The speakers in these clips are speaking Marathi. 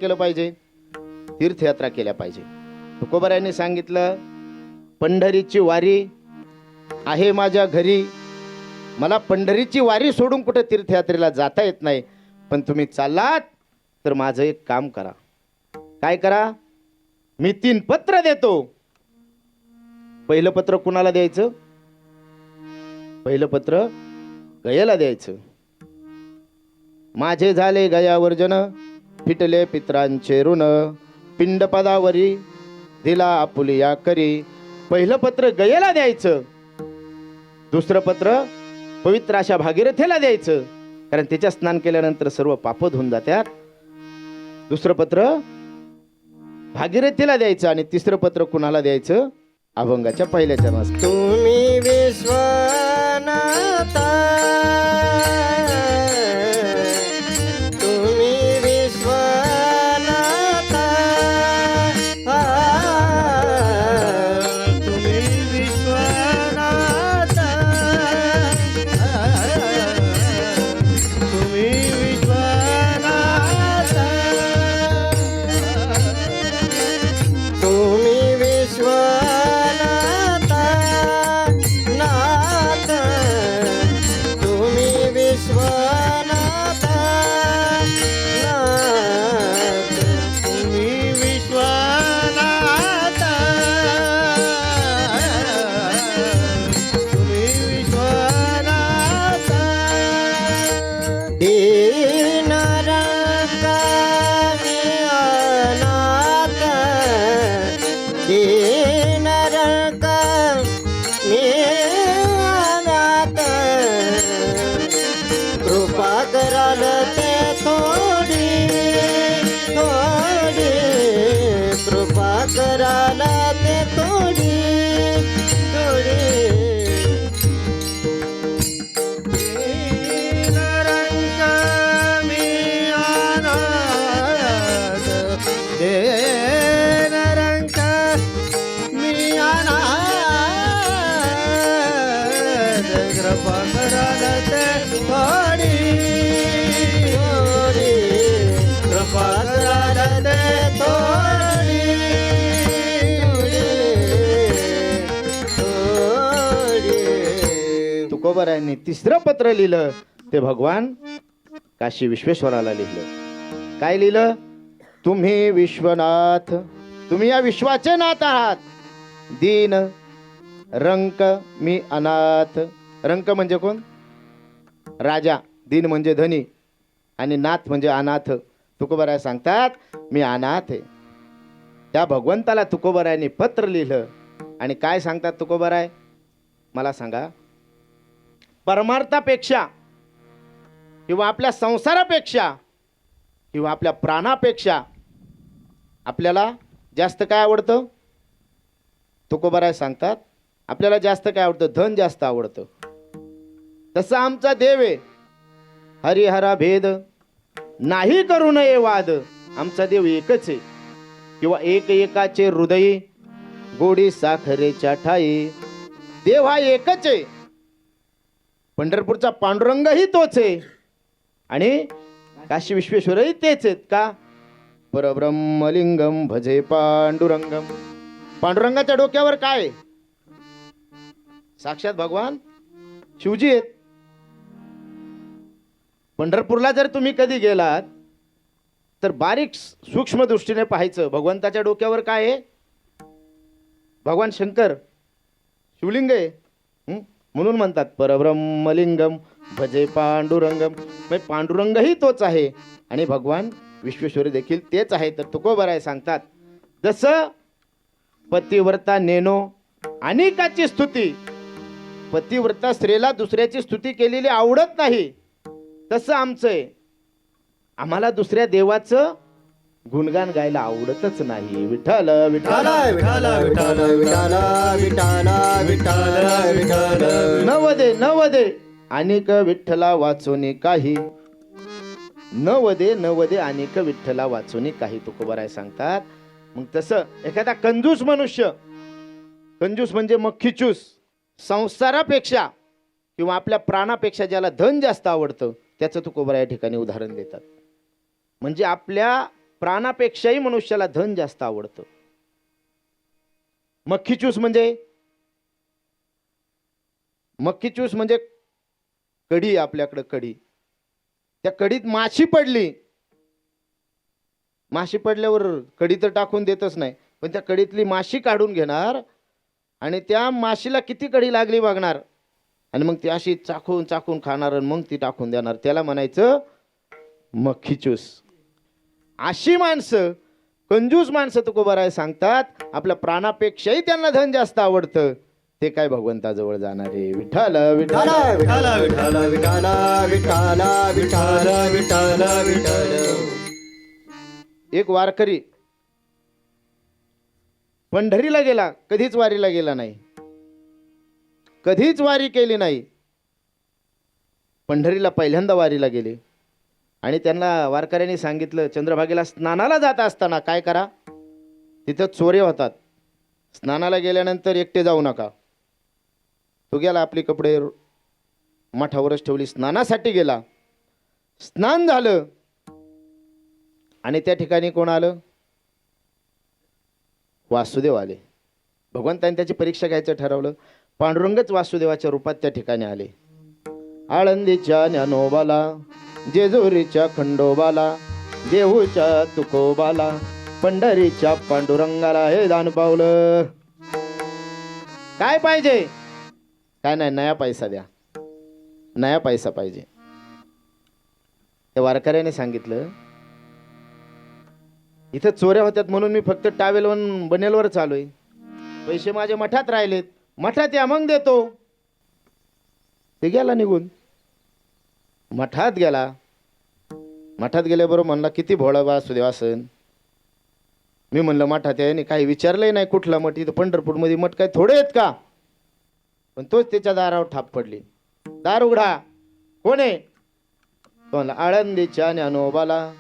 केलं पाहिजे, तीर्थयात्रा केल्या पाहिजे. तुकोबारायांनी सांगितलं, पंढरीची वारी आहे माझ्या घरी, मला पंढरीची वारी सोडून कुठे तीर्थयात्रेला जाता येत नाही, पण तुम्ही चाललात तर माझं एक काम करा. काय करा? मी 3 पत्र देतो. पहिलं पत्र कुणाला द्यायचं? पहिलं पत्र गयाला द्यायचं. माझे झाले गयावर्जन, फिटले पित्रांचे ऋण, पिंडपदावरी दिला आपुलिया करी. पहिलं पत्र गयेला द्यायचं. दुसरं पत्र पवित्र अशा भागीरथीला द्यायचं, कारण त्याच्या स्नान केल्यानंतर सर्व पाप धुवून जातात. दुसरं पत्र भागीरथीला द्यायचं आणि तिसरं पत्र कुणाला द्यायचं? अभंगाच्या पहिल्या चरणास. तुम्ही विश्वनाथा, तुम्ही विश्वनाथा, तुम्ही विश्वनाथा, तुम्ही विश्वनाथा, तुम्ही विश्वनाथा नाथ, तुम्ही विश्वनाथा नाथ, तुम्ही विश्वनाथा, तुम्ही विश्वनाथा. दीन रंगाने अनाथ, दीन रंगाने अनाथ, कृपा कराल ते थोडी थोडी, कृपा कराल ते थोडी थोडी. दीन रंगाने अनाथ, दीन रंगाने अनाथ, कृपा कराल ते थोडी थोडी, कृपा कराल ते थोडी थोडी. तुकोबारायांनी तिसरं पत्र लिहिलं ते भगवान काशी विश्वेश्वराला लिहिलं. काय लिहिलं? तुम्ही विश्वनाथ, तुम्ही या विश्वाचे नाथ आहात. दीन रंक मी अनाथ. रंक म्हणजे कोण? राजा. दीन म्हणजे धनी आणि नाथ म्हणजे अनाथ. तुकोबाराय सांगतात मी अनाथ आहे. त्या भगवंताला तुकोबारायांनी पत्र लिहिलं आणि काय सांगतात तुकोबाराय? मला सांगा, परमार्थापेक्षा किंवा आपल्या संसारापेक्षा किंवा आपल्या प्राणापेक्षा आपल्याला जास्त काय आवडतं? तुकोबाराय सांगतात आपल्याला जास्त काय आवडतं? धन जास्त आवडतं. तसं आमचा देव आहे. हरिहरा भेद नाही करू नये वाद. आमचा देव एकच आहे, किंवा एक एकाचे हृदय गोडी साखरेच्या ठाई. देव हा एकच आहे. पंढरपूरचा पांडुरंगही तोच आहे आणि काशी विश्वेश्वरही तेच आहेत. का? परब्रह्मलिंगम भजे पांडुरंगम. पांडुरंगाच्या डोक्यावर काय आहे? साक्षात भगवान शिवजी आहेत. पंढरपूरला जर तुम्ही कधी गेलात तर बारीक सूक्ष्म दृष्टीने पाहायचं, भगवंताच्या डोक्यावर काय आहे? भगवान शंकर शिवलिंग आहे. म्हणून म्हणतात परब्रह्मलिंगम भजे पांडुरंगम. म्हणजे पांडुरंगही तोच आहे आणि भगवान विश्वेश्वरी देखील तेच आहे. तर तुकोबाराय सांगतात, जसं पतिव्रता नेनो अनेकाची स्तुती, पतिव्रता स्त्रीला दुसऱ्याची स्तुती केलेली आवडत नाही, तसं आमचं आहे. आम्हाला दुसऱ्या देवाचं गुणगान गायला आवडतच नाही. विठ्ठल विठ्ठल विठाल विठाल विठाल विठाल विठाल विठाल. नवदे नवदे अनेक विठ्ठला वाचोनी काही. नवदे नवदे अनेक विठ्ठला वाचोनी काही. तुकोबाराय सांगतात. मग तसं एखादा कंजूस मनुष्य, कंजूस म्हणजे मक्खीचूस, संसारापेक्षा किंवा आपल्या प्राणापेक्षा ज्याला धन जास्त आवडतं त्याचं तुकोबाराय या ठिकाणी उदाहरण देतात. म्हणजे आपल्या प्राणापेक्षाही मनुष्याला धन जास्त आवडतं. मक्खी चूस म्हणजे कढी, आपल्याकडं कढी. त्या कढीत माशी पडली. माशी पडल्यावर कढी तर टाकून देतच नाही, पण त्या कढीतली माशी काढून घेणार आणि त्या माशीला किती कढी लागली बघणार आणि मग ती अशी चाखून चाखून खाणार आणि मग ती टाकून देणार. त्याला म्हणायचं मक्खी चूस. अशी माणसं, कंजूस माणसं तुकोबाराय सांगतात आपल्या प्राणापेक्षाही त्यांना धन जास्त आवडतं. ते काय भगवंताजवळ जाणारे. विठ्ठल विठ्ठल विठाल विठाल विठाल विठाल विठाल विठाल विठाल. एक वारकरी पंढरीला गेला, कधीच वारीला गेला नाही, कधीच वारी केली नाही. पंढरीला पहिल्यांदा वारीला गेले आणि त्यांना वारकऱ्यांनी सांगितलं, चंद्रभागेला स्नानाला जात असताना काय करा, तिथं चोरे होतात, स्नानाला गेल्यानंतर एकटे जाऊ नका. तो गेला, आपली कपडे मठावरच ठेवली, स्नानासाठी गेला. स्नान झालं आणि त्या ठिकाणी कोण आलं? वासुदेव आले. भगवंतांनी त्याची परीक्षा घ्यायचं ठरवलं. पांडुरंगच वासुदेवाच्या रूपात त्या ठिकाणी आले. आळंदीच्या ज्ञानोबाला, जेजुरीच्या खंडोबाला, देहूच्या तुकोबाला, पंढरीच्या पांडुरंगाला हे दान पावलं. काय पाहिजे? काय नाही, नया पैसा द्या, नया पैसा पाहिजे. त्या वारकऱ्याने सांगितलं, इथं चोऱ्या होत्यात म्हणून मी फक्त टावेलवर बनेलवर चालूय, पैसे माझ्या मठात राहिलेत, मठात या मग देतो. ते गेला निघून. मठात गेला. मठात गेल्याबरोबर म्हणला, किती भोळा वासुदेव असन. मी म्हणलं मठात याने काही विचारलंय नाही कुठला मठ, इथं पंढरपूरमध्ये मठ काय थोडे आहेत का? पण तोच त्याच्या दारावर ठाप पडली. दार उघडा. कोण आहे? तो म्हणला, आळंदीच्या ज्ञानोबाला,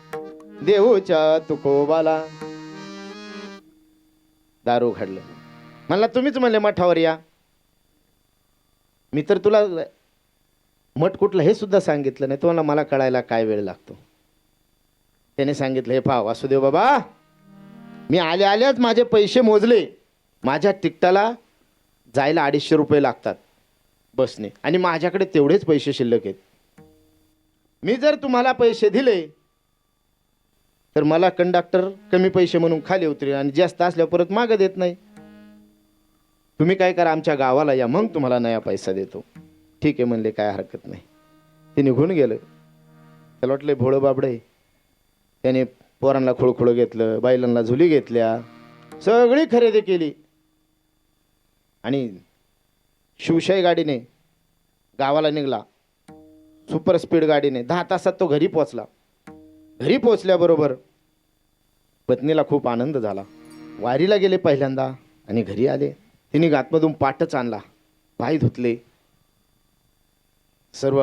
देहूच्या तुकोबाला. दार उघडलं. म्हणला, तुम्हीच म्हणले मठावर या. मी तर तुला मठ कुठलं हे सुद्धा सांगितलं नाही. तो म्हणला, मला कळायला काय वेळ लागतो. त्याने सांगितलं, हे पहा वासुदेव बाबा, मी आल्याच माझे पैसे मोजले. माझ्या तिकटाला जायला 250 रुपये लागतात बसने, आणि माझ्याकडे तेवढेच पैसे शिल्लक आहेत. मी जर तुम्हाला पैसे दिले तर मला कंडक्टर कमी पैसे म्हणून खाली उतरेल आणि जास्त असल्यावर परत मागं देत नाही. तुम्ही काय करा, आमच्या गावाला या, मग तुम्हाला नया पैसा देतो. ठीक आहे म्हणले, काय हरकत नाही. ते निघून गेलं. त्याला वाटलं भोळं बाबडे. त्याने पोरांना खुळखुळं घेतलं, बायलांना झुली घेतल्या, सगळी खरेदी केली आणि शिवशाही गाडीने गावाला निघाला. सुपर स्पीड गाडीने 10 तासात तो घरी पोचला. घरी पोचल्याबरोबर पत्नीला खूप आनंद झाला. वारीला गेले पहिल्यांदा आणि घरी आले. तिने गातमधून पाटच आणला, पाय धुतले, सर्व